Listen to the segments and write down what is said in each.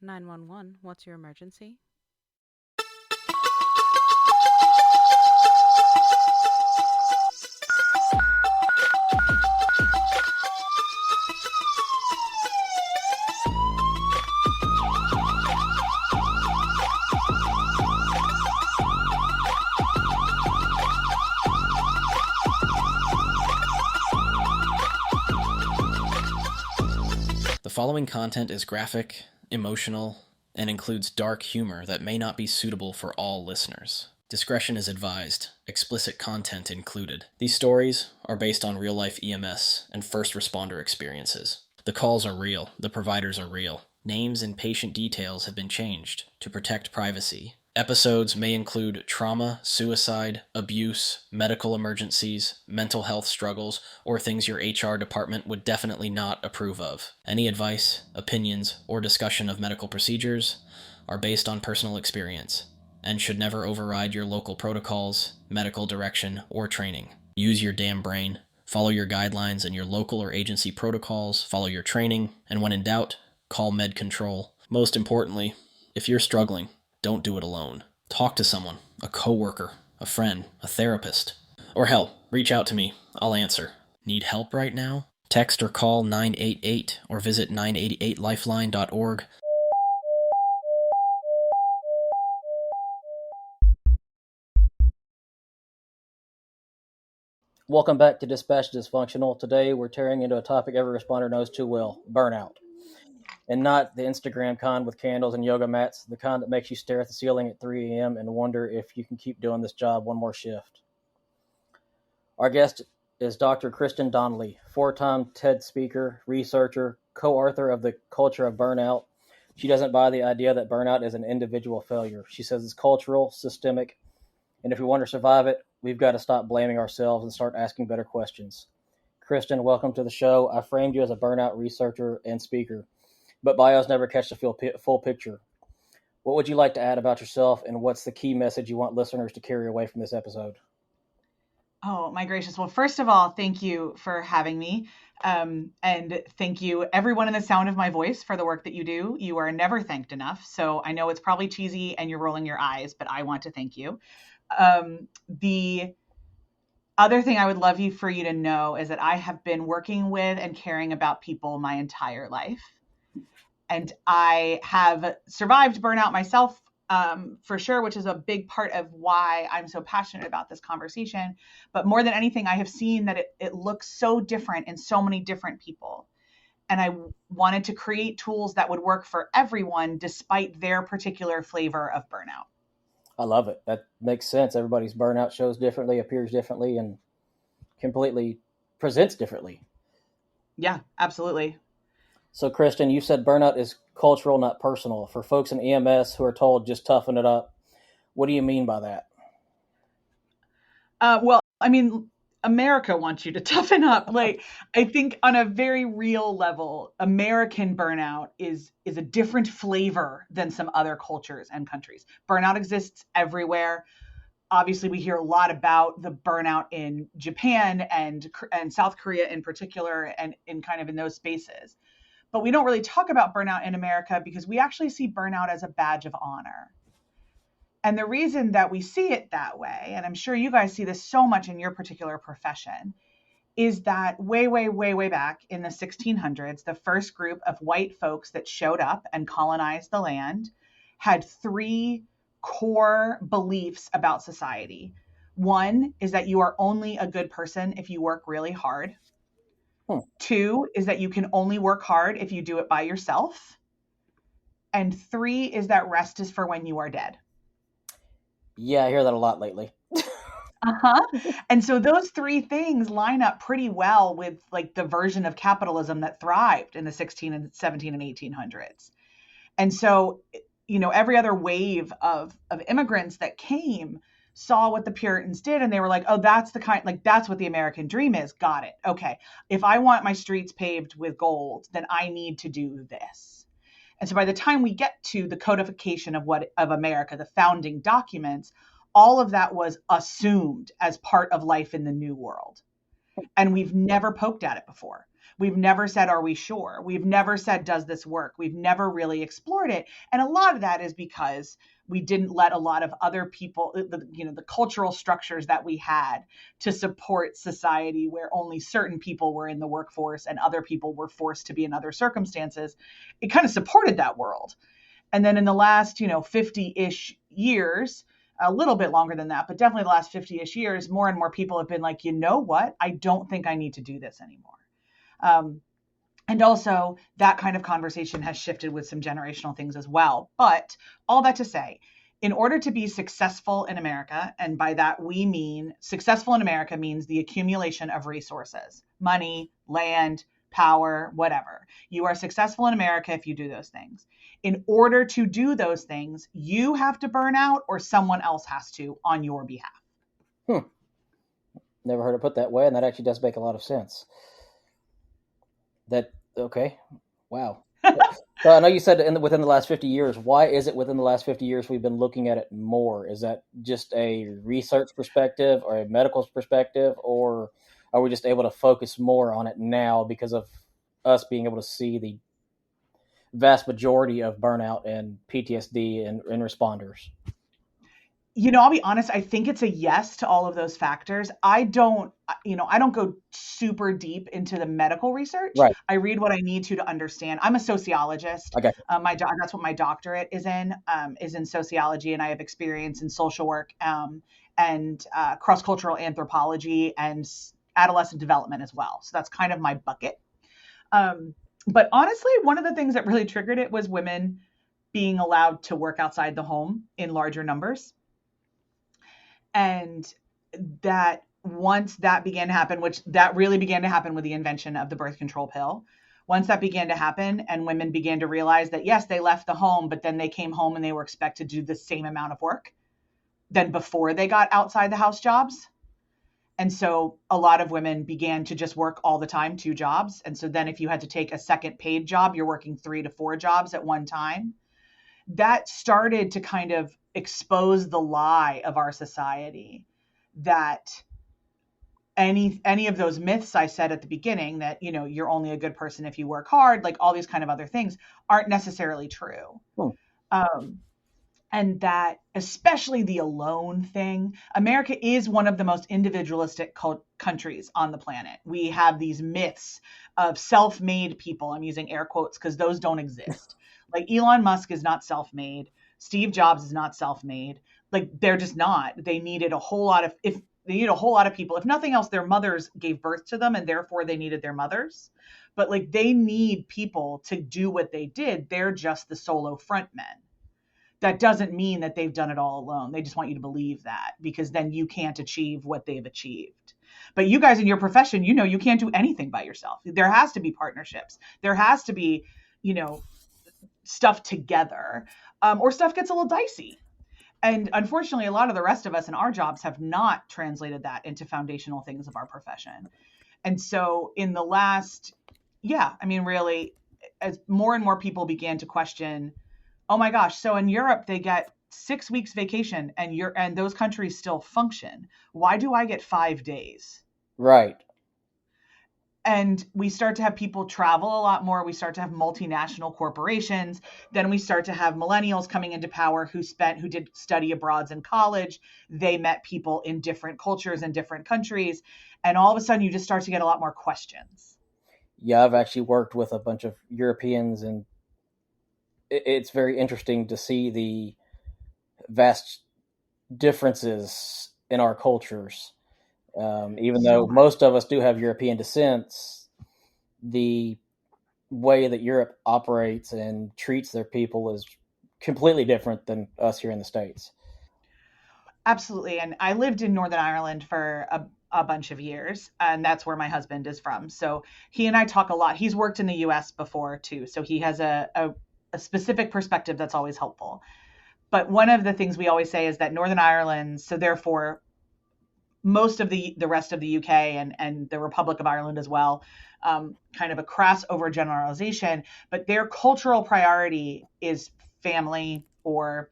911, what's your emergency? The following content is graphic, emotional, and includes dark humor that may not be suitable for all listeners. Discretion is advised, explicit content included. These stories are based on real life EMS and first responder experiences. The calls are real, the providers are real. Names and patient details have been changed to protect privacy. Episodes may include trauma, suicide, abuse, medical emergencies, mental health struggles, or things your HR department would definitely not approve of. Any advice, opinions, or discussion of medical procedures are based on personal experience and should never override your local protocols, medical direction, or training. Use your damn brain. Follow your guidelines and your local or agency protocols. Follow your training. And when in doubt, call med control. Most importantly, if you're struggling, don't do it alone. Talk to someone, a coworker, a friend, a therapist. Or hell, reach out to me. I'll answer. Need help right now? Text or call 988 or visit 988lifeline.org. Welcome back to Dispatch Dysfunctional. Today we're tearing into a topic every responder knows too well, burnout. And not the Instagram kind with candles and yoga mats, the kind that makes you stare at the ceiling at 3 a.m. and wonder if you can keep doing this job one more shift. Our guest is Dr. Kristen Donnelly, four-time TED speaker, researcher, co-author of The Culture of Burnout. She doesn't buy the idea that burnout is an individual failure. She says it's cultural, systemic, and if we want to survive it, we've got to stop blaming ourselves and start asking better questions. Kristen, welcome to the show. I framed you as a burnout researcher and speaker, but bios never catch the full picture. What would you like to add about yourself, and what's the key message you want listeners to carry away from this episode? Oh, my gracious. Well, first of all, thank you for having me. And thank you, everyone in the sound of my voice, for the work that you do. You are never thanked enough. So I know it's probably cheesy and you're rolling your eyes, but I want to thank you. The other thing I would love for you to know is that I have been working with and caring about people my entire life. And I have survived burnout myself, for sure, which is a big part of why I'm so passionate about this conversation. But more than anything, I have seen that it looks so different in so many different people. And I wanted to create tools that would work for everyone despite their particular flavor of burnout. I love it. That makes sense. Everybody's burnout shows differently, appears differently, and completely presents differently. Yeah, absolutely. So, Kristen, you said burnout is cultural, not personal. For folks in EMS who are told just toughen it up, what do you mean by that? Well, I mean, America wants you to toughen up. Like, I think on a very real level, American burnout is a different flavor than some other cultures and countries. Burnout exists everywhere. Obviously, we hear a lot about the burnout in Japan and South Korea in particular, and in kind of in those spaces. But we don't really talk about burnout in America because we actually see burnout as a badge of honor. And the reason that we see it that way, and I'm sure you guys see this so much in your particular profession, is that way back in the 1600s, the first group of white folks that showed up and colonized the land had three core beliefs about society. One is that you are only a good person if you work really hard. Two is that you can only work hard if you do it by yourself. And three is that rest is for when you are dead. Yeah, I hear that a lot lately. And so those three things line up pretty well with like the version of capitalism that thrived in the 16 and 17 and 1800s. And so, you know, every other wave of immigrants that came saw what the Puritans did, and they were like, oh, that's the kind, like, that's what the American dream is. Got it. Okay. If I want my streets paved with gold, then I need to do this. And so by the time we get to the codification of America, the founding documents, all of that was assumed as part of life in the New World. And we've never poked at it before. We've never said, are we sure? We've never said, does this work? We've never really explored it. And a lot of that is because we didn't let a lot of other people, the cultural structures that we had to support society where only certain people were in the workforce and other people were forced to be in other circumstances. It kind of supported that world. And then in the last, 50-ish years, a little bit longer than that, but definitely the last 50-ish years, more and more people have been like, you know what? I don't think I need to do this anymore. And also that kind of conversation has shifted with some generational things as well. But all that to say, in order to be successful in America, and by that we mean successful in America means the accumulation of resources, money, land, power, whatever. You are successful in America if you do those things. In order to do those things, you have to burn out or someone else has to on your behalf. Never heard it put that way, and that actually does make a lot of sense. Okay. Wow. So I know you said within the last 50 years. Why is it within the last 50 years we've been looking at it more? Is that just a research perspective or a medical perspective, or are we just able to focus more on it now because of us being able to see the vast majority of burnout and PTSD in responders? I'll be honest, I think it's a yes to all of those factors. I don't go super deep into the medical research. Right. I read what I need to understand. I'm a sociologist. Okay. That's what my doctorate is in sociology, and I have experience in social work and cross-cultural anthropology and adolescent development as well. So that's kind of my bucket. But honestly, one of the things that really triggered it was women being allowed to work outside the home in larger numbers. And that once that began to happen, which that really began to happen with the invention of the birth control pill, once that began to happen and women began to realize that, yes, they left the home, but then they came home and they were expected to do the same amount of work than before they got outside the house jobs. And so a lot of women began to just work all the time, 2 jobs. And so then if you had to take a second paid job, you're working 3 to 4 jobs at one time. That started to kind of expose the lie of our society that any of those myths I said at the beginning, that, you're only a good person if you work hard, like all these kind of other things, aren't necessarily true. And that especially the alone thing, America is one of the most individualistic countries on the planet. We have these myths of self-made people. I'm using air quotes because those don't exist. Like Elon Musk is not self-made. Steve Jobs is not self-made. Like they're just not. They needed a whole lot of people. If nothing else, their mothers gave birth to them and therefore they needed their mothers. But like they need people to do what they did. They're just the solo frontmen. That doesn't mean that they've done it all alone. They just want you to believe that, because then you can't achieve what they've achieved. But you guys in your profession, you can't do anything by yourself. There has to be partnerships. There has to be, stuff together, or stuff gets a little dicey. And unfortunately, a lot of the rest of us in our jobs have not translated that into foundational things of our profession. And so in the last, really, as more and more people began to question, oh my gosh, so in Europe, they get 6 weeks vacation and those countries still function. Why do I get 5 days? Right. And we start to have people travel a lot more. We start to have multinational corporations. Then we start to have millennials coming into power who did study abroads in college. They met people in different cultures and different countries. And all of a sudden you just start to get a lot more questions. Yeah, I've actually worked with a bunch of Europeans, and it's very interesting to see the vast differences in our cultures. Even though most of us do have European descents, the way that Europe operates and treats their people is completely different than us here in the States. Absolutely. And I lived in Northern Ireland for a bunch of years, and that's where my husband is from. So he and I talk a lot. He's worked in the US before too. So he has a specific perspective that's always helpful. But one of the things we always say is that Northern Ireland, so therefore most of the rest of the UK and the Republic of Ireland as well, kind of a crass overgeneralization, but their cultural priority is family or,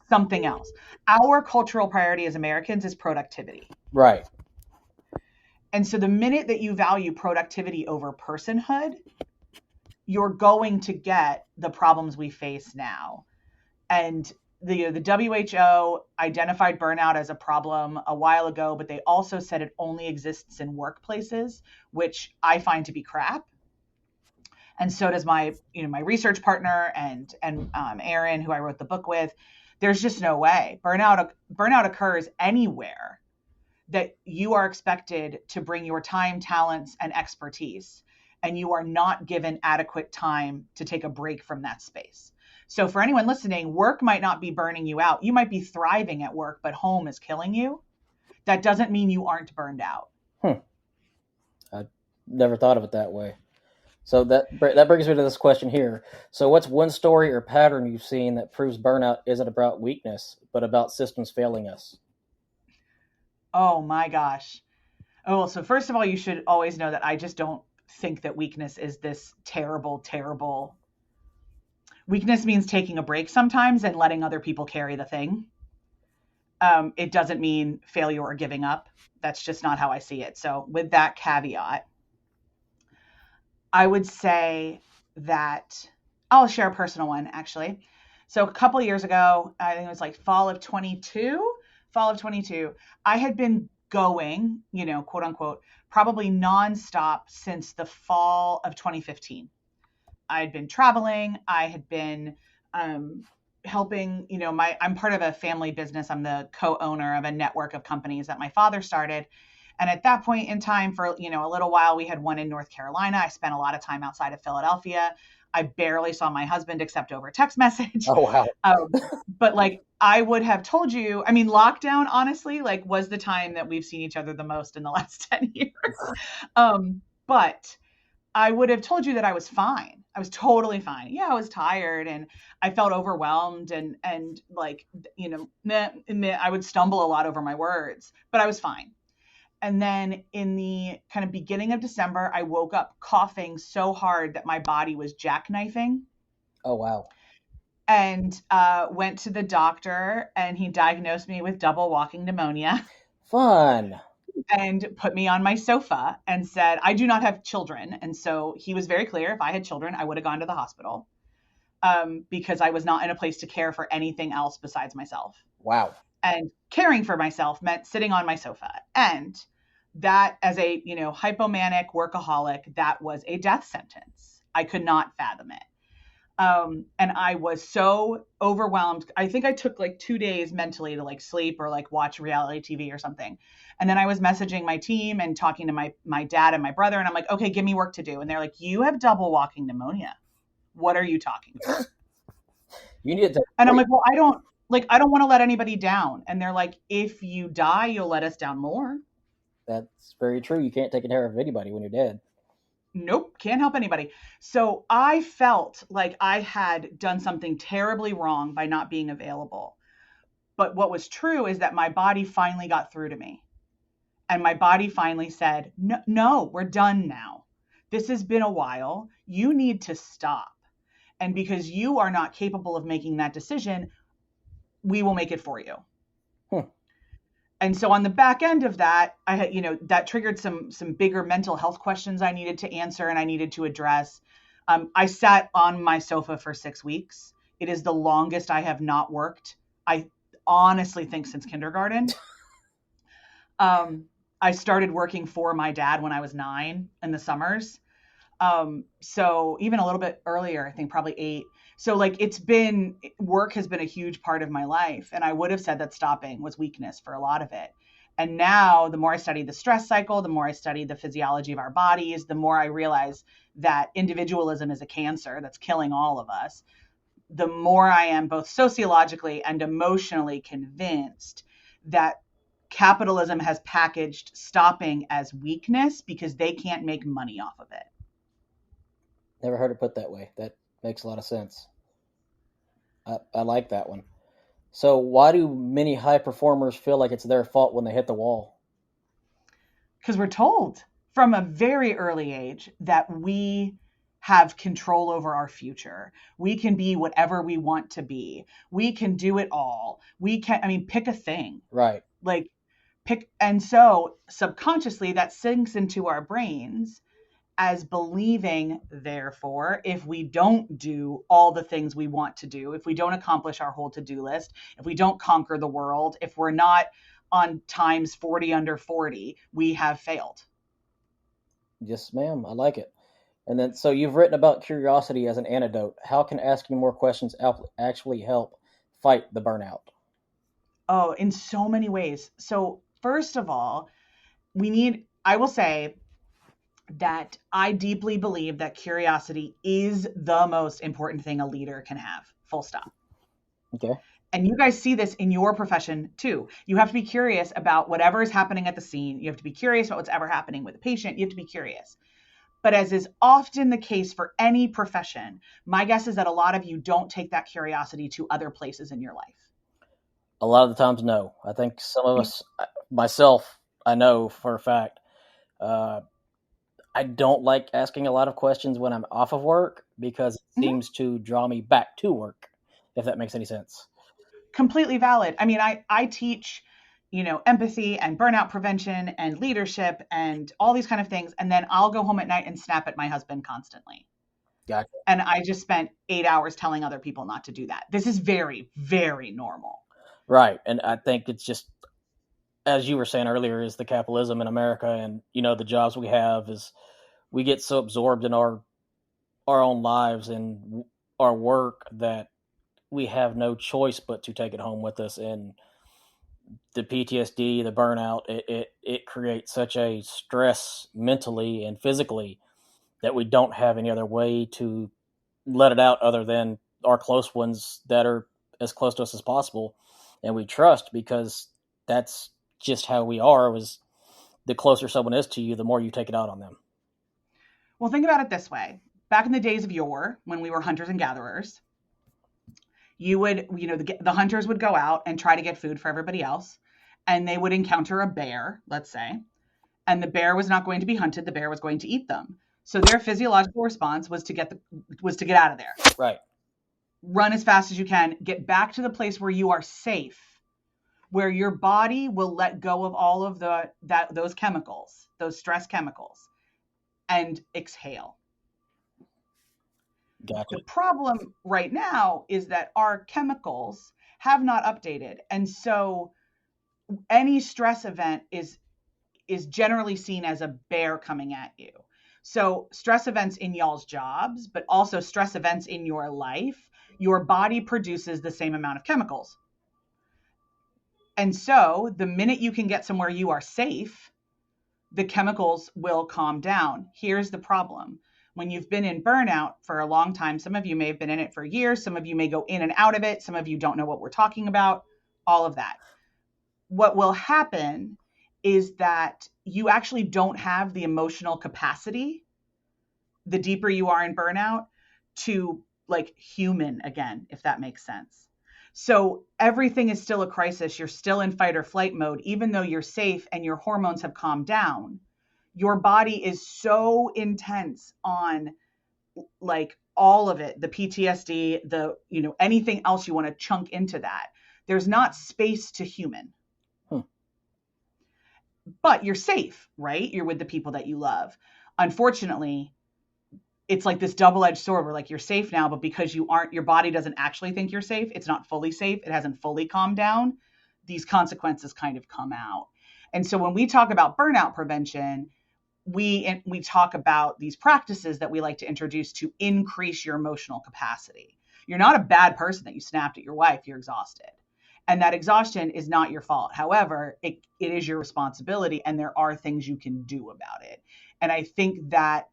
something else. Our cultural priority as Americans is productivity. Right. And so the minute that you value productivity over personhood, you're going to get the problems we face now. And the WHO identified burnout as a problem a while ago, but they also said it only exists in workplaces, which I find to be crap. And so does my research partner and Aaron, who I wrote the book with. There's just no way. Burnout occurs anywhere that you are expected to bring your time, talents, and expertise, and you are not given adequate time to take a break from that space. So for anyone listening, work might not be burning you out. You might be thriving at work, but home is killing you. That doesn't mean you aren't burned out. I never thought of it that way. So that brings me to this question here. So what's one story or pattern you've seen that proves burnout isn't about weakness, but about systems failing us? Oh my gosh. Oh, well, so first of all, you should always know that I just don't think that weakness is this terrible, terrible. Weakness means taking a break sometimes and letting other people carry the thing. It doesn't mean failure or giving up. That's just not how I see it. So with that caveat, I would say that I'll share a personal one, actually. So a couple of years ago, I think it was like fall of 22, I had been going, quote unquote, probably nonstop since the fall of 2015. I had been traveling. I had been helping, I'm part of a family business. I'm the co-owner of a network of companies that my father started. And at that point in time, for, a little while, we had one in North Carolina. I spent a lot of time outside of Philadelphia. I barely saw my husband except over text message. Oh, wow. But I would have told you, lockdown, honestly, was the time that we've seen each other the most in the last 10 years. But I would have told you that I was fine. I was totally fine. Yeah, I was tired and I felt overwhelmed and I would stumble a lot over my words, but I was fine. And then in the kind of beginning of December, I woke up coughing so hard that my body was jackknifing. Oh, wow. And went to the doctor and he diagnosed me with double walking pneumonia. Fun. And put me on my sofa and said, I do not have children. And so he was very clear. If I had children, I would have gone to the hospital because I was not in a place to care for anything else besides myself. Wow. And caring for myself meant sitting on my sofa. And that, as a, hypomanic workaholic, that was a death sentence. I could not fathom it. And I was so overwhelmed. I think I took 2 days mentally to sleep or watch reality TV or something. And then I was messaging my team and talking to my dad and my brother. And I'm like, okay, give me work to do. And they're like, you have double walking pneumonia. What are you talking about? You need to. And I'm like, well, I don't want to let anybody down. And they're like, if you die, you'll let us down more. That's very true. You can't take care of anybody when you're dead. Nope, can't help anybody. So I felt like I had done something terribly wrong by not being available. But what was true is that my body finally got through to me. And my body finally said, no, we're done now. This has been a while. You need to stop. And because you are not capable of making that decision, we will make it for you. And so on the back end of that, I had, that triggered some bigger mental health questions I needed to answer and I needed to address. I sat on my sofa for 6 weeks. It is the longest I have not worked. I honestly think since kindergarten. I started working for my dad when I was 9 in the summers. So even a little bit earlier, I think probably 8. So work has been a huge part of my life. And I would have said that stopping was weakness for a lot of it. And now the more I study the stress cycle, the more I study the physiology of our bodies, the more I realize that individualism is a cancer that's killing all of us. The more I am both sociologically and emotionally convinced that capitalism has packaged stopping as weakness because they can't make money off of it. Never heard it put that way. That makes a lot of sense. I like that one. So why do many high performers feel like it's their fault when they hit the wall? Because we're told from a very early age that we have control over our future. We can be whatever we want to be. We can do it all. We can, pick a thing. Right. And so subconsciously that sinks into our brains as believing, therefore, if we don't do all the things we want to do, if we don't accomplish our whole to-do list, if we don't conquer the world, if we're not on times 40 under 40, we have failed. Yes, ma'am. I like it. And then, so you've written about curiosity as an antidote. How can asking more questions actually help fight the burnout? Oh, in so many ways. So, first of all, I will say that I deeply believe that curiosity is the most important thing a leader can have, full stop. Okay. And you guys see this in your profession too. You have to be curious about whatever is happening at the scene. You have to be curious about what's ever happening with the patient. You have to be curious. But as is often the case for any profession, my guess is that a lot of you don't take that curiosity to other places in your life. A lot of the times, no. I think some of us, myself, I know for a fact, I don't like asking a lot of questions when I'm off of work because it seems to draw me back to work, if that makes any sense. Completely valid. I mean, I teach, empathy and burnout prevention and leadership and all these kind of things. And then I'll go home at night and snap at my husband constantly. Gotcha. And I just spent 8 hours telling other people not to do that. This is very, very normal. Right. And I think it's just, as you were saying earlier, is the capitalism in America and, the jobs we have is we get so absorbed in our own lives and our work that we have no choice but to take it home with us. And the PTSD, the burnout, it creates such a stress mentally and physically that we don't have any other way to let it out other than our close ones that are as close to us as possible. And we trust because that's just how we are. Was the closer someone is to you, the more you take it out on them. Well, think about it this way. Back in the days of yore, when we were hunters and gatherers, the hunters would go out and try to get food for everybody else. And they would encounter a bear, let's say, and the bear was not going to be hunted. The bear was going to eat them. So their physiological response was to get out of there. Right. Run as fast as you can, get back to the place where you are safe, where your body will let go of all of those chemicals, those stress chemicals, and exhale. Gotcha. The problem right now is that our chemicals have not updated. And so any stress event is generally seen as a bear coming at you. So stress events in y'all's jobs, but also stress events in your life, your body produces the same amount of chemicals. And so the minute you can get somewhere you are safe, the chemicals will calm down. Here's the problem. When you've been in burnout for a long time, some of you may have been in it for years, some of you may go in and out of it, some of you don't know what we're talking about, all of that. What will happen is that you actually don't have the emotional capacity, the deeper you are in burnout, to human again, if that makes sense. So everything is still a crisis. You're still in fight or flight mode, even though you're safe and your hormones have calmed down. Your body is so intense on all of it, the PTSD, anything else you want to chunk into that. There's not space to human. But you're safe, right? You're with the people that you love. Unfortunately, it's like this double-edged sword where you're safe now, but because your body doesn't actually think you're safe, it's not fully safe, it hasn't fully calmed down, these consequences kind of come out. And so when we talk about burnout prevention, we talk about these practices that we like to introduce to increase your emotional capacity. You're not a bad person that you snapped at your wife, you're exhausted. And that exhaustion is not your fault. However, it is your responsibility, and there are things you can do about it. And I think that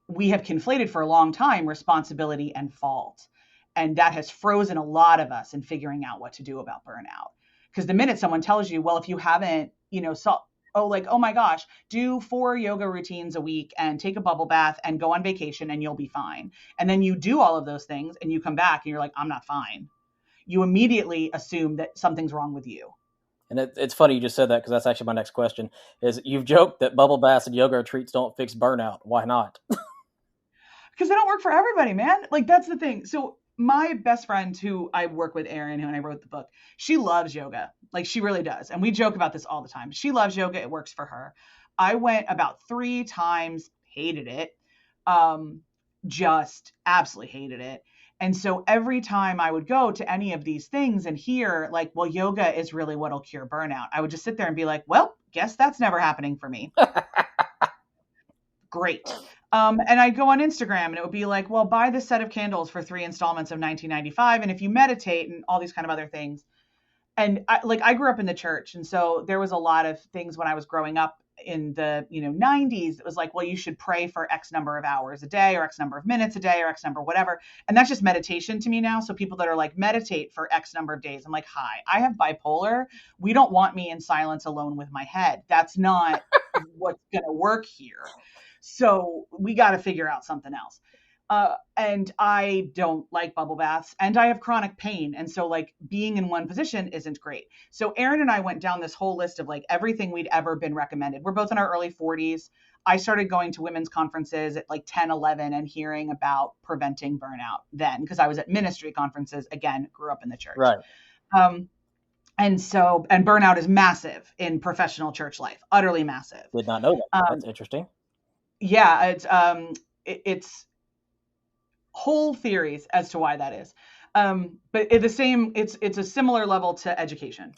we have conflated for a long time responsibility and fault. And that has frozen a lot of us in figuring out what to do about burnout. Because the minute someone tells you, well, if you haven't, oh my gosh, do 4 yoga routines a week and take a bubble bath and go on vacation and you'll be fine. And then you do all of those things and you come back and you're like, I'm not fine. You immediately assume that something's wrong with you. And it's funny you just said that because that's actually my next question. Is you've joked that bubble baths and yoga retreats don't fix burnout. Why not? Because they don't work for everybody, man. That's the thing. So my best friend who I work with, Erin, who I wrote the book, she loves yoga. Like she really does. And we joke about this all the time. She loves yoga. It works for her. I went about 3 times, hated it. Just absolutely hated it. And so every time I would go to any of these things and hear like, well, yoga is really what'll cure burnout, I would just sit there and be like, well, guess that's never happening for me. Great. And I'd go on Instagram and it would be like, well, buy this set of candles for 3 installments of $19.95. And if you meditate and all these kind of other things. And I grew up in the church. And so there was a lot of things when I was growing up in the 90s. It was like, well, you should pray for X number of hours a day or X number of minutes a day or X number, whatever. And that's just meditation to me now. So people that are like, meditate for X number of days. I'm like, hi, I have bipolar. We don't want me in silence alone with my head. That's not what's going to work here. So we got to figure out something else. And I don't like bubble baths and I have chronic pain. And so like being in one position isn't great. So Erin and I went down this whole list of like everything we'd ever been recommended. We're both in our early 40s. I started going to women's conferences at like 10, 11 and hearing about preventing burnout then because I was at ministry conferences, again, grew up in the church. Right. And burnout is massive in professional church life, utterly massive. Did not know that. That's interesting. Yeah, it's whole theories as to why that is. But it's a similar level to education,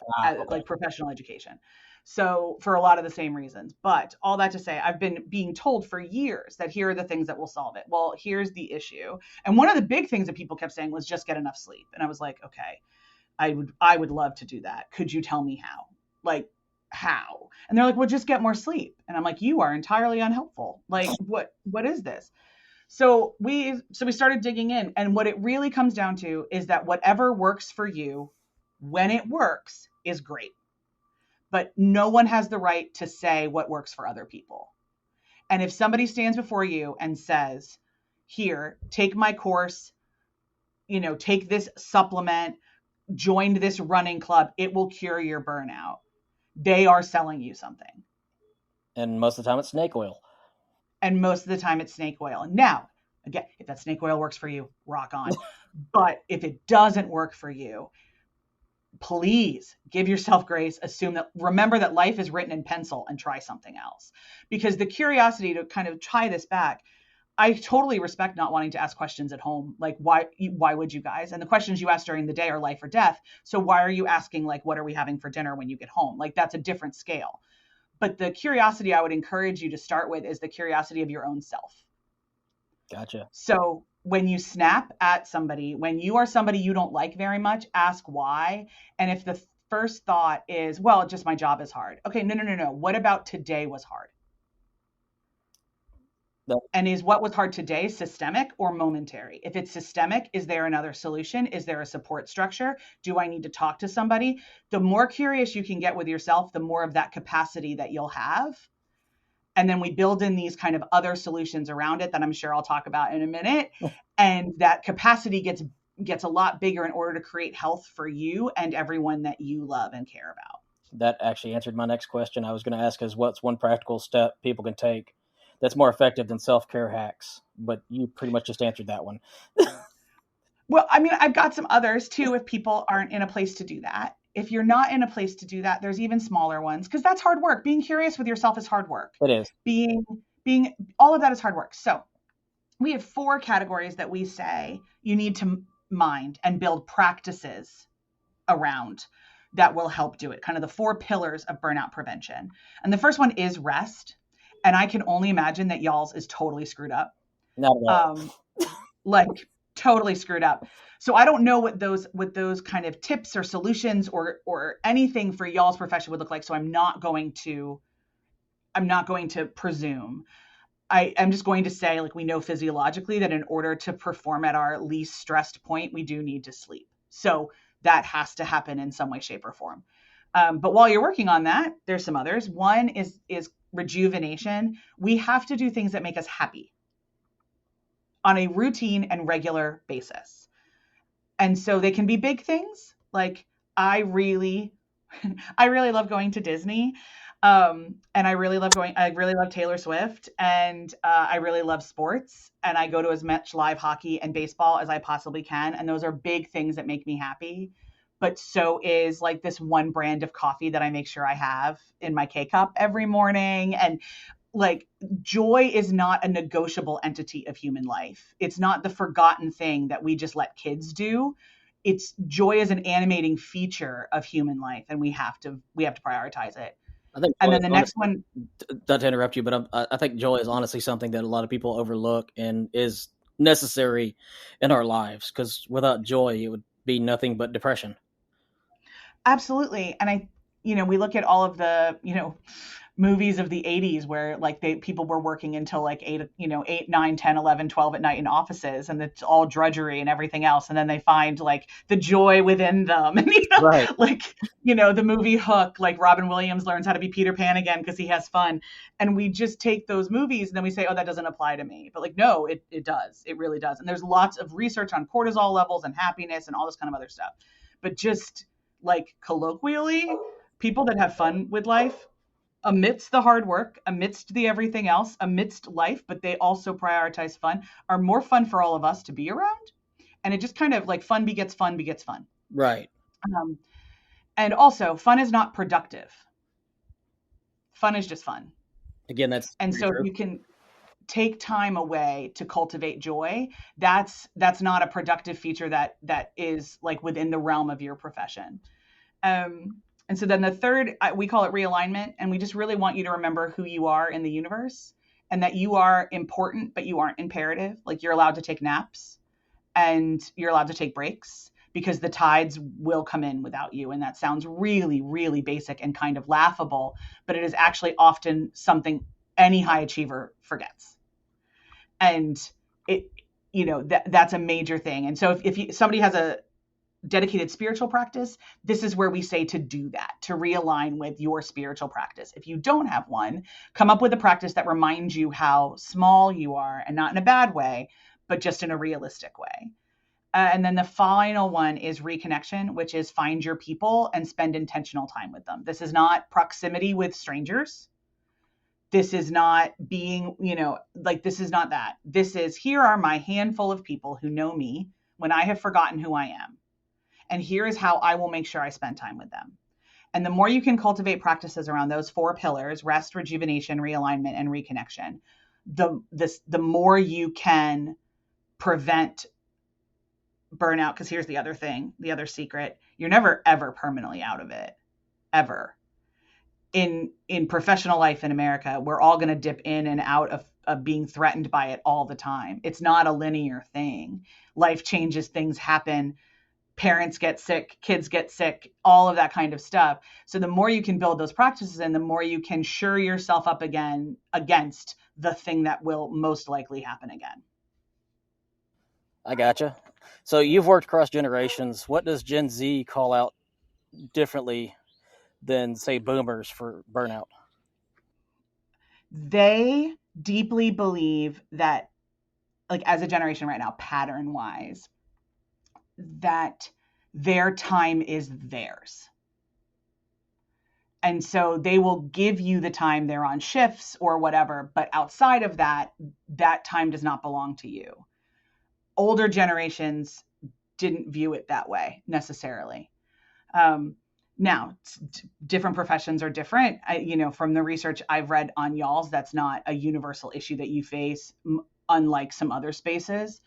like professional education. So for a lot of the same reasons, but all that to say, I've been being told for years that here are the things that will solve it. Well, here's the issue. And one of the big things that people kept saying was just get enough sleep. And I was like, okay, I would love to do that. Could you tell me how? Like, how? And they're like, well, just get more sleep. And I'm like, you are entirely unhelpful. Like, what is this? So we started digging in, and what it really comes down to is that whatever works for you when it works is great. But no one has the right to say what works for other people. And if somebody stands before you and says, here, take my course, take this supplement, join this running club, it will cure your burnout. They are selling you something. And most of the time it's snake oil. And most of the time it's snake oil. And now, again, if that snake oil works for you, rock on. But if it doesn't work for you, please give yourself grace. Remember that life is written in pencil and try something else. Because the curiosity to kind of tie this back, I totally respect not wanting to ask questions at home. Like, why would you guys? And the questions you ask during the day are life or death. So why are you asking, like, what are we having for dinner when you get home? Like, that's a different scale. But the curiosity I would encourage you to start with is the curiosity of your own self. Gotcha. So when you snap at somebody, when you are somebody you don't like very much, ask why. And if the first thought is, well, just my job is hard. Okay, no. What about today was hard? No. And is what was hard today systemic or momentary? If it's systemic, is there another solution? Is there a support structure? Do I need to talk to somebody? The more curious you can get with yourself, the more of that capacity that you'll have. And then we build in these kind of other solutions around it that I'm sure I'll talk about in a minute. And that capacity gets a lot bigger in order to create health for you and everyone that you love and care about. That actually answered my next question. I was going to ask is what's one practical step people can take that's more effective than self-care hacks, but you pretty much just answered that one. Well, I mean, I've got some others too, if people aren't in a place to do that. If you're not in a place to do that, there's even smaller ones because that's hard work. Being curious with yourself is hard work. It is. Being all of that is hard work. So we have 4 categories that we say you need to mind and build practices around that will help do it. Kind of the 4 pillars of burnout prevention. And the first one is rest. And I can only imagine that y'all's is totally screwed up. Not at all. Like totally screwed up. So I don't know what those kind of tips or solutions or anything for y'all's profession would look like. So I'm not going to presume. I'm just going to say, like, we know physiologically that in order to perform at our least stressed point, we do need to sleep. So that has to happen in some way, shape, or form. But while you're working on that, there's some others. One is rejuvenation. We have to do things that make us happy on a routine and regular basis. And so they can be big things. Like I really love going to Disney. And I really love Taylor Swift, and I really love sports, and I go to as much live hockey and baseball as I possibly can. And those are big things that make me happy. But so is like this one brand of coffee that I make sure I have in my K cup every morning. And like joy is not a negotiable entity of human life. It's not the forgotten thing that we just let kids do. It's joy is an animating feature of human life, and we have to prioritize it. I think And joy then is the next one, not to interrupt you, but I think joy is honestly something that a lot of people overlook and is necessary in our lives, because without joy, it would be nothing but depression. absolutely. And we look at all of the, movies of the 80s where like people were working until like 8, 9, 10, 11, 12 at night in offices, and it's all drudgery and everything else. And then they find like the joy within them. And, Right. like, the movie Hook, like Robin Williams learns how to be Peter Pan again because he has fun. And we just take those movies and then we say, oh, that doesn't apply to me. But like, no, it does. It really does. And there's lots of research on cortisol levels and happiness and all this kind of other stuff. But just like colloquially, people that have fun with life amidst the hard work, amidst the everything else, amidst life, but they also prioritize fun, are more fun for all of us to be around. And it just kind of like fun begets fun begets fun. Right. And also, fun is not productive. Fun is just fun. Again, that's and so true. If you can take time away to cultivate joy, that's not a productive feature that is like within the realm of your profession. And so then the third, we call it realignment. And we just really want you to remember who you are in the universe, and that you are important, but you aren't imperative. Like you're allowed to take naps and you're allowed to take breaks, because the tides will come in without you. And that sounds really, really basic and kind of laughable, but it is actually often something any high achiever forgets. And that's a major thing. And so if somebody has a dedicated spiritual practice, this is where we say to do that, to realign with your spiritual practice. If you don't have one, come up with a practice that reminds you how small you are, and not in a bad way, but just in a realistic way. And then the final one is reconnection, which is find your people and spend intentional time with them. This is not proximity with strangers. This is not being, this is not that. This is, here are my handful of people who know me when I have forgotten who I am. And here is how I will make sure I spend time with them. And the more you can cultivate practices around those 4 pillars, rest, rejuvenation, realignment, and reconnection, the more you can prevent burnout. Because here's the other thing, the other secret: you're never, ever permanently out of it, ever. In professional life in America, we're all going to dip in and out of being threatened by it all the time. It's not a linear thing. Life changes, things happen. Parents get sick, kids get sick, all of that kind of stuff. So the more you can build those practices in, the more you can shore yourself up again against the thing that will most likely happen again. I gotcha. So you've worked across generations. What does Gen Z call out differently than, say, boomers for burnout? They deeply believe that, like as a generation right now, pattern wise, that their time is theirs. And so they will give you the time they're on shifts or whatever, but outside of that, that time does not belong to you. Older generations didn't view it that way necessarily. Now, different professions are different. From the research I've read on y'all's, that's not a universal issue that you face, unlike some other spaces.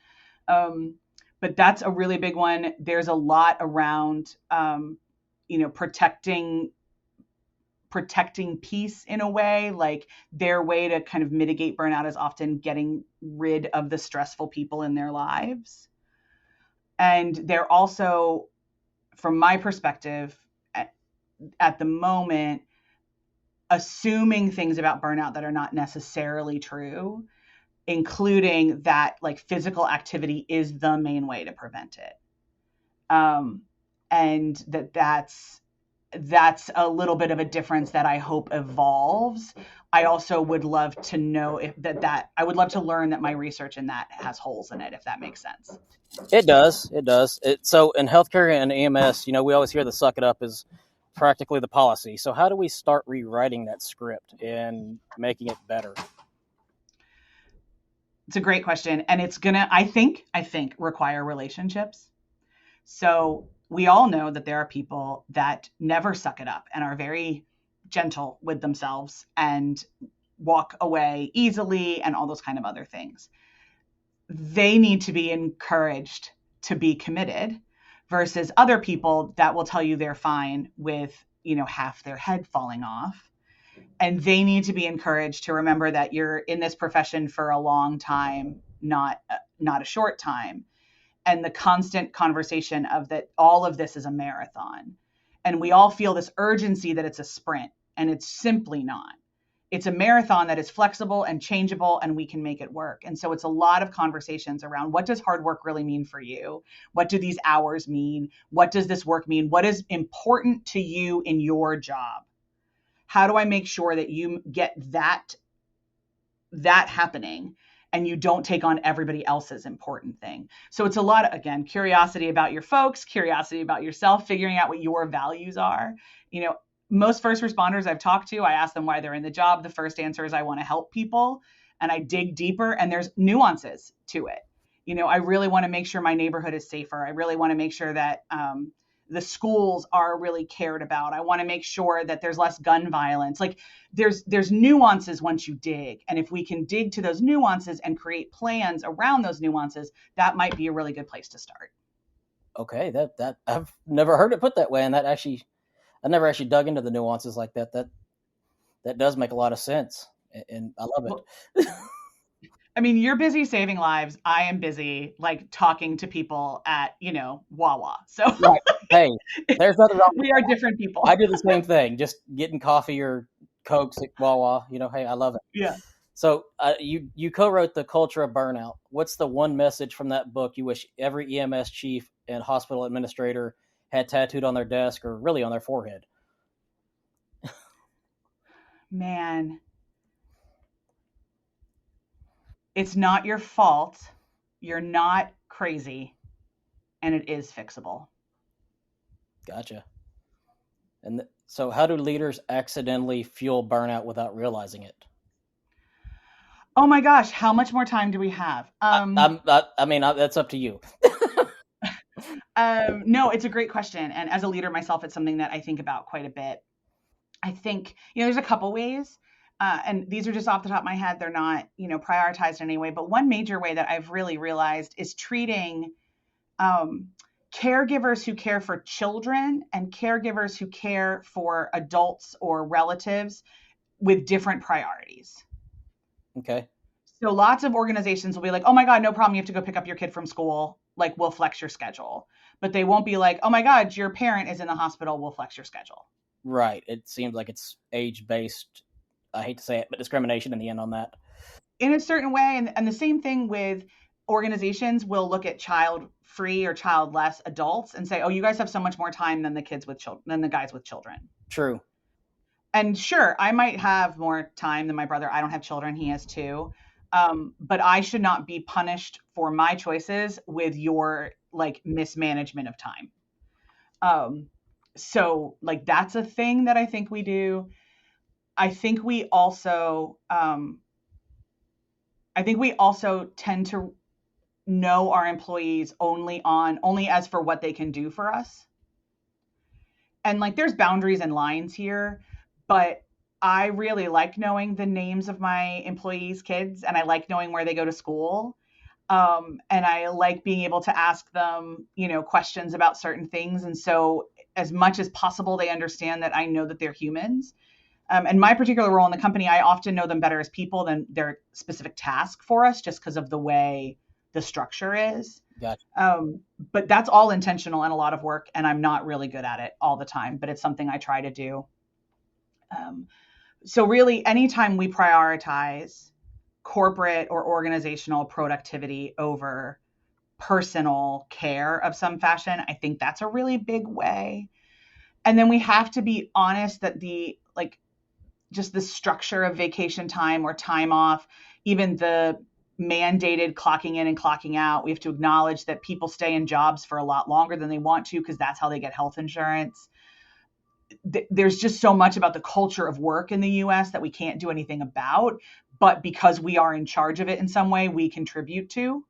But that's a really big one. There's a lot around, protecting peace in a way. Like their way to kind of mitigate burnout is often getting rid of the stressful people in their lives. And they're also, from my perspective, at the moment, assuming things about burnout that are not necessarily true, including that like physical activity is the main way to prevent it. And that's a little bit of a difference that I hope evolves. I also would love to know if I would love to learn that my research in that has holes in it, if that makes sense. It does. So in healthcare and EMS, we always hear the suck it up is practically the policy. So how do we start rewriting that script and making it better? It's a great question. And it's gonna, I think, require relationships. So we all know that there are people that never suck it up and are very gentle with themselves and walk away easily and all those kind of other things. They need to be encouraged to be committed versus other people that will tell you they're fine with, half their head falling off. And they need to be encouraged to remember that you're in this profession for a long time, not a short time. And the constant conversation of that all of this is a marathon. And we all feel this urgency that it's a sprint, and it's simply not. It's a marathon that is flexible and changeable, and we can make it work. And so it's a lot of conversations around, what does hard work really mean for you? What do these hours mean? What does this work mean? What is important to you in your job? How do I make sure that you get that happening and you don't take on everybody else's important thing? So it's a lot of, again, curiosity about your folks, curiosity about yourself, figuring out what your values are. Most first responders I've talked to, I ask them why they're in the job. The first answer is, I want to help people. And I dig deeper, and there's nuances to it. I really want to make sure my neighborhood is safer. I really want to make sure that the schools are really cared about. I want to make sure that there's less gun violence. Like there's nuances once you dig. And if we can dig to those nuances and create plans around those nuances, that might be a really good place to start. Okay, that I've never heard it put that way, and I never actually dug into the nuances like that. That does make a lot of sense, and I love it. Well, I mean, you're busy saving lives. I am busy talking to people at, Wawa. So right. Hey, there's nothing wrong. We are different people. I do the same thing, just getting coffee or Cokes at Wawa. Hey, I love it. Yeah. So you co-wrote The Culture of Burnout. What's the one message from that book you wish every EMS chief and hospital administrator had tattooed on their desk or really on their forehead? Man, it's not your fault. You're not crazy, and it is fixable. Gotcha. And so how do leaders accidentally fuel burnout without realizing it? Oh my gosh, how much more time do we have? That's up to you. No, it's a great question. And as a leader myself, it's something that I think about quite a bit. I think, there's a couple ways, and these are just off the top of my head. They're not, prioritized in any way. But one major way that I've really realized is treating caregivers who care for children and caregivers who care for adults or relatives with different priorities. Okay. So lots of organizations will be like, oh my God, no problem. You have to go pick up your kid from school. We'll flex your schedule. But they won't be like, oh my God, your parent is in the hospital. We'll flex your schedule. Right. It seems like it's age-based, I hate to say it, but discrimination in the end on that. In a certain way. And the same thing with organizations will look at child-free or child-less adults and say, oh, you guys have so much more time than the kids with children, than the guys with children. True. And sure, I might have more time than my brother. I don't have children. He has two. But I should not be punished for my choices with your mismanagement of time. So that's a thing that I think we do. I think we also tend to know our employees only as for what they can do for us. And there's boundaries and lines here, but I really like knowing the names of my employees' kids, and I like knowing where they go to school. And I like being able to ask them, questions about certain things. And so as much as possible, they understand that I know that they're humans. And my particular role in the company, I often know them better as people than their specific task for us, just because of the way the structure is. Gotcha. But that's all intentional and a lot of work, and I'm not really good at it all the time, but it's something I try to do. So really, anytime we prioritize corporate or organizational productivity over personal care of some fashion, I think that's a really big way. And then we have to be honest that just the structure of vacation time or time off, even the mandated clocking in and clocking out, we have to acknowledge that people stay in jobs for a lot longer than they want to because that's how they get health insurance. there's just so much about the culture of work in the US that we can't do anything about, but because we are in charge of it in some way, we contribute to.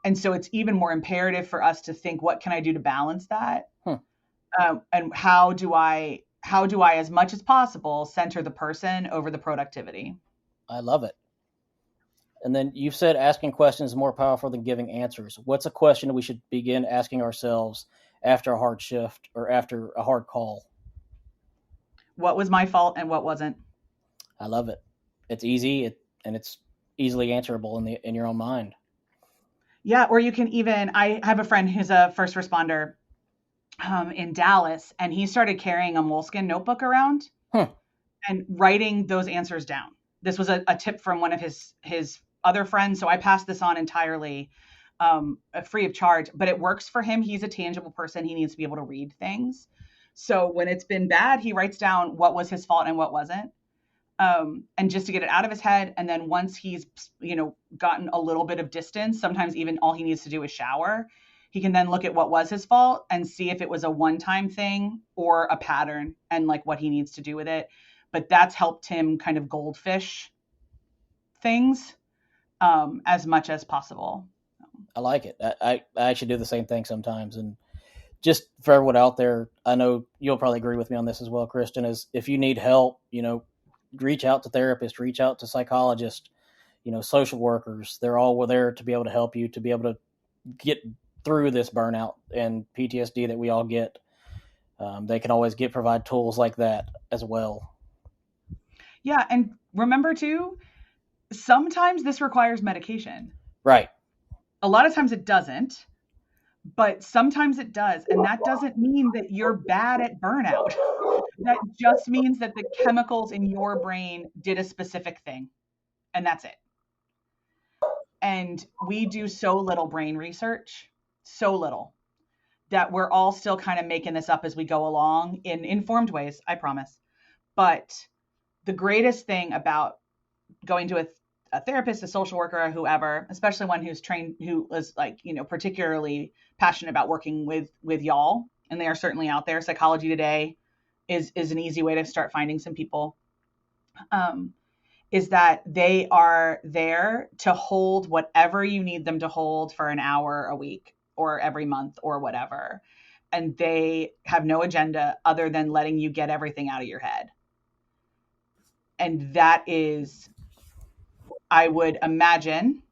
And so it's even more imperative for us to think, what can I do to balance that? And how do I, as much as possible, center the person over the productivity? I love it. And then you've said asking questions is more powerful than giving answers. What's a question we should begin asking ourselves after a hard shift or after a hard call? What was my fault and what wasn't? I love it. It's easy and it's easily answerable in your own mind. Yeah, or you can even, I have a friend who's a first responder in Dallas, and he started carrying a moleskin notebook around and writing those answers down. This was a tip from one of his other friends, so I passed this on entirely free of charge, but it works for him. He's a tangible person. He needs to be able to read things. So when it's been bad, he writes down what was his fault and what wasn't. And just to get it out of his head. And then once he's, gotten a little bit of distance, sometimes even all he needs to do is shower, he can then look at what was his fault and see if it was a one-time thing or a pattern and like what he needs to do with it. But that's helped him kind of goldfish things as much as possible. I like it. I actually do the same thing sometimes. And just for everyone out there, I know you'll probably agree with me on this as well, Kristen, is if you need help, reach out to therapists, reach out to psychologists, social workers. They're all there to be able to help you, to be able to get through this burnout and PTSD that we all get. They can always provide tools like that as well. Yeah. And remember too, sometimes this requires medication. Right. A lot of times it doesn't, but sometimes it does. And that doesn't mean that you're bad at burnout. That just means that the chemicals in your brain did a specific thing, and that's it. And we do so little brain research, so little, that we're all still kind of making this up as we go along in informed ways, I promise. But the greatest thing about going to a therapist, a social worker, or whoever, especially one who's trained, who is particularly passionate about working with y'all, and they are certainly out there. Psychology Today is an easy way to start finding some people, is that they are there to hold whatever you need them to hold for an hour a week or every month or whatever. And they have no agenda other than letting you get everything out of your head. And that is, I would imagine,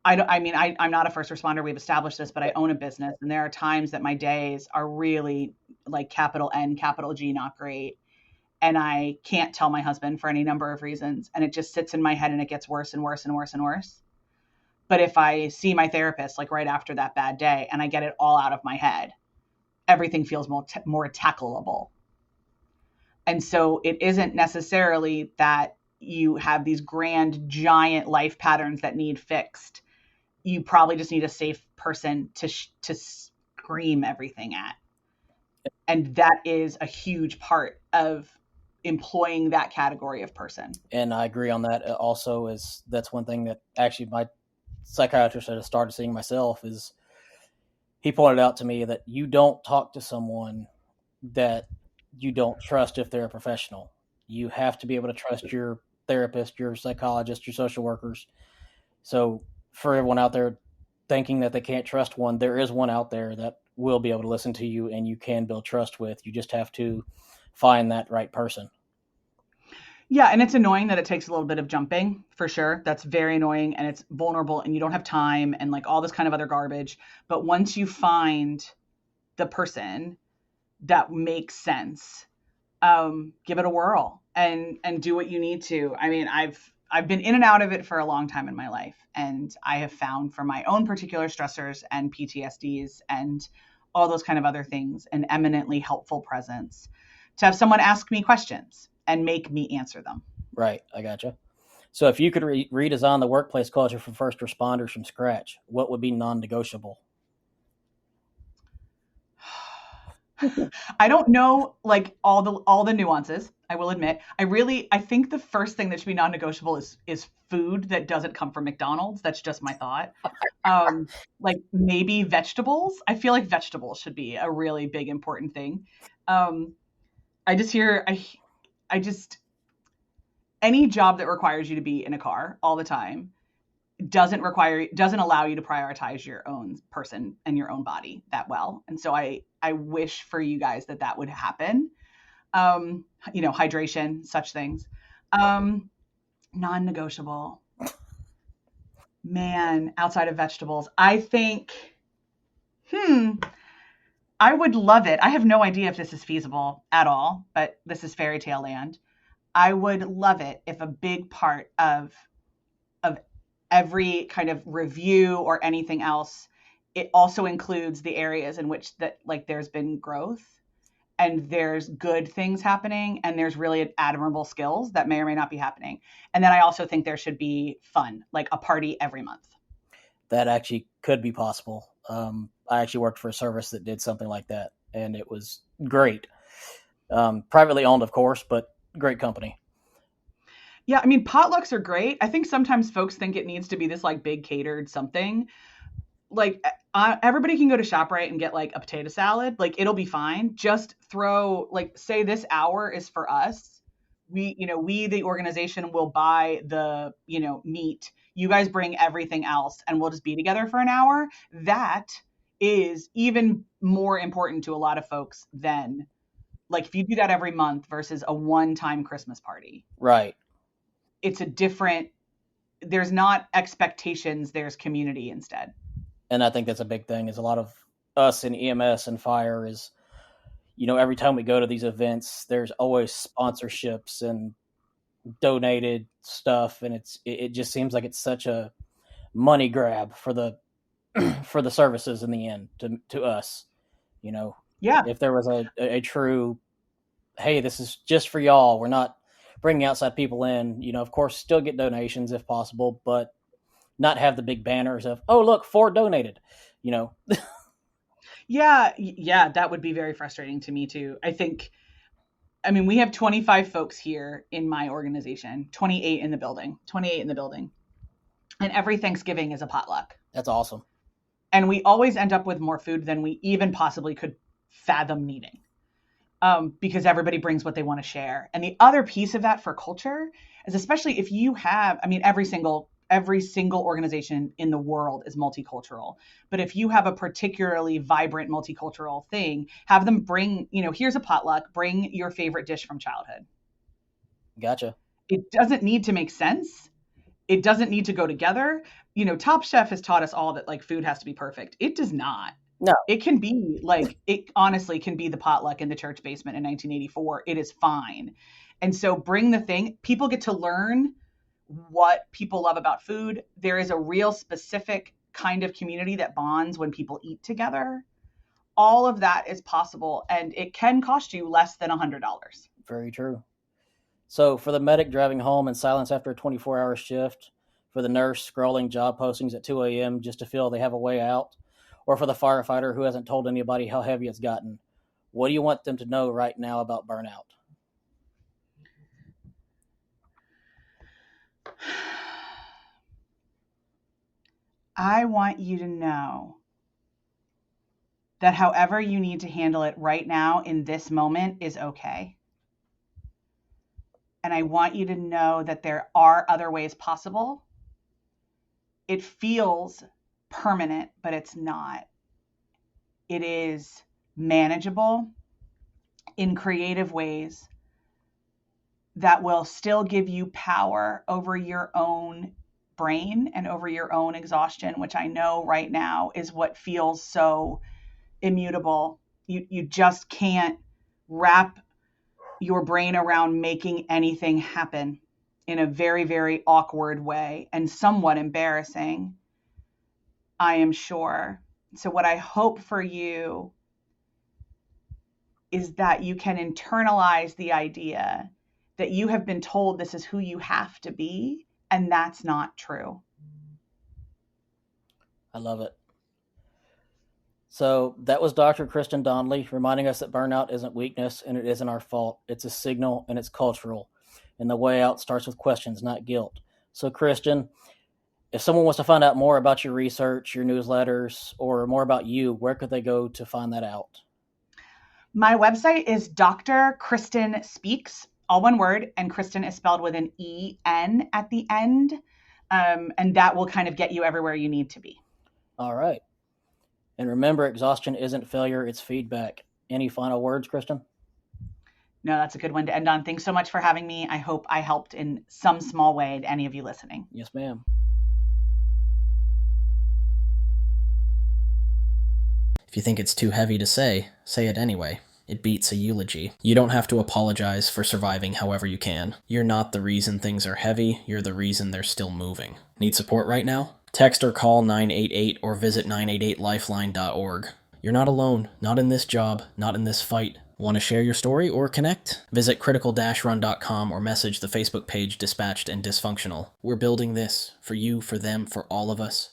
I'm not a first responder. We've established this, but I own a business. And there are times that my days are really like capital N, capital G, not great. And I can't tell my husband for any number of reasons. And it just sits in my head and it gets worse and worse and worse and worse. But if I see my therapist like right after that bad day and I get it all out of my head, everything feels more tackleable. And so it isn't necessarily that you have these grand, giant life patterns that need fixed. You probably just need a safe person to scream everything at. And that is a huge part of employing that category of person. And I agree on that also. That's one thing that actually my psychiatrist that I started seeing myself is he pointed out to me that you don't talk to someone that you don't trust if they're a professional. You have to be able to trust your therapist, your psychologist, your social workers. So for everyone out there thinking that they can't trust one, there is one out there that will be able to listen to you and you can build trust with. You just have to find that right person. Yeah, and it's annoying that it takes a little bit of jumping, for sure. That's very annoying, and it's vulnerable, and you don't have time, and like all this kind of other garbage. But once you find the person that makes sense, give it a whirl and do what you need to. I mean, I've been in and out of it for a long time in my life, and I have found for my own particular stressors and PTSDs and all those kind of other things an eminently helpful presence to have someone ask me questions and make me answer them. Right. I gotcha. So if you could redesign the workplace culture for first responders from scratch, what would be non-negotiable? I don't know like all the nuances, I will admit. I think the first thing that should be non-negotiable is food that doesn't come from McDonald's. That's just my thought. Um, like maybe vegetables. I feel like vegetables should be a really big important thing. Um, I just hear I just any job that requires you to be in a car all the time doesn't allow you to prioritize your own person and your own body that well. And so I wish for you guys that that would happen. Hydration, such things. Non-negotiable. Man, outside of vegetables, I think I would love it. I have no idea if this is feasible at all, but this is fairy tale land. I would love it if a big part of every kind of review or anything else, it also includes the areas in which that like there's been growth and there's good things happening and there's really admirable skills that may or may not be happening. And then I also think there should be fun, like a party every month. That actually could be possible. I actually worked for a service that did something like that, and it was great. Privately owned, of course, but great company. Yeah, I mean, potlucks are great. I think sometimes folks think it needs to be this like big catered something. Like everybody can go to ShopRite and get like a potato salad. Like it'll be fine. Just throw like say this hour is for us. We the organization will buy the meat. You guys bring everything else, and we'll just be together for an hour. That is even more important to a lot of folks than like if you do that every month versus a one-time Christmas party. Right. It's a different. There's not expectations. There's community instead. And I think that's a big thing is a lot of us in EMS and fire is, every time we go to these events, there's always sponsorships and donated stuff. And it just seems like it's such a money grab for the, for the services in the end to us, Yeah. if there was a true, hey, this is just for y'all. We're not bringing outside people in, of course, still get donations if possible, but not have the big banners of, oh, look, 4 donated, Yeah, that would be very frustrating to me too. I mean, we have 25 folks here in my organization, 28 in the building. And every Thanksgiving is a potluck. That's awesome. And we always end up with more food than we even possibly could fathom needing. Because everybody brings what they want to share. And the other piece of that for culture is especially if you have, I mean, every single organization in the world is multicultural. But if you have a particularly vibrant multicultural thing, have them bring, here's a potluck, bring your favorite dish from childhood. Gotcha. It doesn't need to make sense. It doesn't need to go together. Top Chef has taught us all that like food has to be perfect. It does not. No. It can be like, it honestly can be the potluck in the church basement in 1984. It is fine. And so bring the thing. People get to learn what people love about food. There is a real specific kind of community that bonds when people eat together. All of that is possible, and it can cost you less than $100. Very true. So for the medic driving home in silence after a 24-hour shift, for the nurse scrolling job postings at 2 a.m. just to feel they have a way out, or for the firefighter who hasn't told anybody how heavy it's gotten, what do you want them to know right now about burnout? I want you to know that however you need to handle it right now in this moment is okay. And I want you to know that there are other ways possible. It feels permanent, but it's not. It is manageable in creative ways that will still give you power over your own brain and over your own exhaustion, which I know right now is what feels so immutable. You just can't wrap your brain around making anything happen in a very, very awkward way and somewhat embarrassing, I am sure. So what I hope for you is that you can internalize the idea that you have been told this is who you have to be, and that's not true. I love it. So that was Dr. Kristen Donnelly reminding us that burnout isn't weakness and it isn't our fault. It's a signal and it's cultural. And the way out starts with questions, not guilt. So, Kristen, if someone wants to find out more about your research, your newsletters, or more about you, where could they go to find that out? My website is Dr. Kristen Speaks, all one word, and Kristen is spelled with an E-N at the end. And that will kind of get you everywhere you need to be. All right. And remember, exhaustion isn't failure, it's feedback. Any final words, Kristen? No, that's a good one to end on. Thanks so much for having me. I hope I helped in some small way to any of you listening. Yes, ma'am. If you think it's too heavy to say it anyway. It beats a eulogy. You don't have to apologize for surviving however you can. You're not the reason things are heavy, you're the reason they're still moving. Need support right now? Text or call 988 or visit 988lifeline.org. You're not alone, not in this job, not in this fight. Want to share your story or connect? Visit critical-run.com or message the Facebook page Dispatched and Dysfunctional. We're building this for you, for them, for all of us.